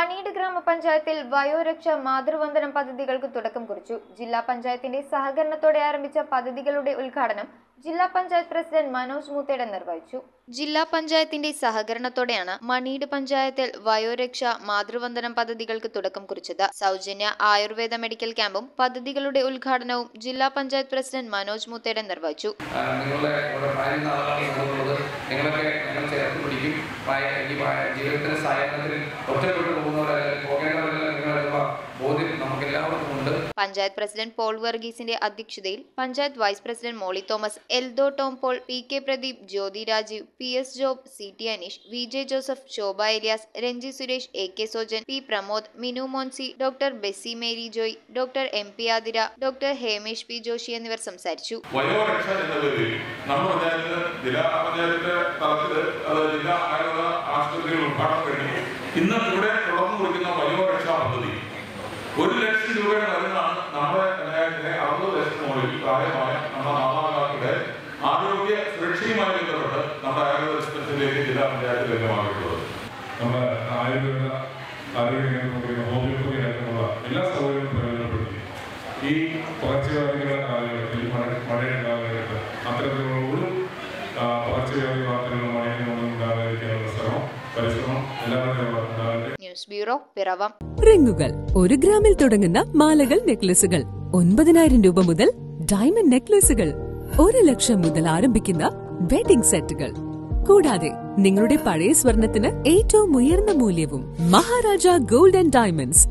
മണീട് ഗ്രാമപഞ്ചായത്തിൽ വയോരക്ഷ മാതൃവന്ദനം പദ്ധതികൾക്ക് തുടക്കം കുറിച്ചു. ജില്ലാ പഞ്ചായത്തിന്റെ സഹകരണത്തോടെ ആരംഭിച്ച പദ്ധതികളുടെ ഉദ്ഘാടനം ജില്ലാ പഞ്ചായത്ത് പ്രസിഡന്റ് മനോജ് മൂത്തേടൻ നിർവഹിച്ചു. ജില്ലാ പഞ്ചായത്തിന്റെ സഹകരണത്തോടെയാണ് മണീട് പഞ്ചായത്തിൽ വയോരക്ഷ മാതൃവന്ദനം പദ്ധതികൾക്ക് തുടക്കം കുറിച്ചത്. സൗജന്യ ആയുർവേദ മെഡിക്കൽ ക്യാമ്പും പദ്ധതികളുടെ ഉദ്ഘാടനവും ജില്ലാ പഞ്ചായത്ത് പ്രസിഡന്റ് മനോജ് മൂത്തേടൻ നിർവഹിച്ചു. പഞ്ചായത്ത് പ്രസിഡന്റ് പോൾ വർഗീസിന്റെ അധ്യക്ഷതയിൽ panchayat vice president Molly Thomas, Eldho Tom Paul, PK. Pradeep, Jyothi Rajeev, PS. Job, CT. Aneesh, VJ. Joseph, Shobha Elias, Ranji Suresh, AK. Sojan, P. Pramod, Minu Monsi, doctor Bessy Mary Joy, doctor MP. Athira, doctor Hemesh P. Joshi എന്നിവർ സംസാരിച്ചു. ഇന്ന് ഇവിടെ തുറന്നു കൊടുക്കുന്ന വയോരക്ഷാ പദ്ധതി 1 ലക്ഷം രൂപയുടെ മരുന്നാണ് നമ്മുടെ പഞ്ചായത്തിലെ 60 വയസ്സിന് മുകളിൽ പ്രായമായ നമ്മുടെ മാതാപിതാക്കളുടെ ആരോഗ്യ സുരക്ഷയുമായി ബന്ധപ്പെട്ട് നമ്മുടെ ആയുർവേദ ഡിസ്പെൻസറിയിലേക്ക് ജില്ലാ പഞ്ചായത്തിൽ ലഭ്യമാക്കിയിട്ടുള്ളത്. നമ്മുടെ ആയുർവേദ ആരോഗ്യ ഹോമിയോപ്പതി അടക്കമുള്ള എല്ലാ സൗകര്യങ്ങളും പ്രയോജനപ്പെടുത്തി ഈ പകർച്ചവ്യാധികളുടെ കാലഘട്ടത്തിൽ മഴയുടെ കാലഘട്ടത്തിൽ അത്തരത്തിലുള്ള ഒരു പകർച്ചവ്യാധി വാർത്തകളും മഴയൊന്നും ഉണ്ടാകാതിരിക്കാനുള്ള പരിശ്രമം എല്ലാവരുടെയും ഉണ്ടാകട്ടെ. News bureau, Piravom. റിങ്ങുകൾ 1 ഗ്രാമിൽ തുടങ്ങുന്ന മാലകൾ, നെക്ലസുകൾ 9,000 രൂപ മുതൽ ഡയമണ്ട് നെക്ലസുകൾ 1 ലക്ഷം മുതൽ ആരംഭിക്കുന്ന വെഡിംഗ് സെറ്റുകൾ, കൂടാതെ നിങ്ങളുടെ പഴയ സ്വർണത്തിന് ഏറ്റവും ഉയർന്ന മൂല്യവും മഹാരാജ ഗോൾഡ് ആൻഡ് ഡയമണ്ട്സ്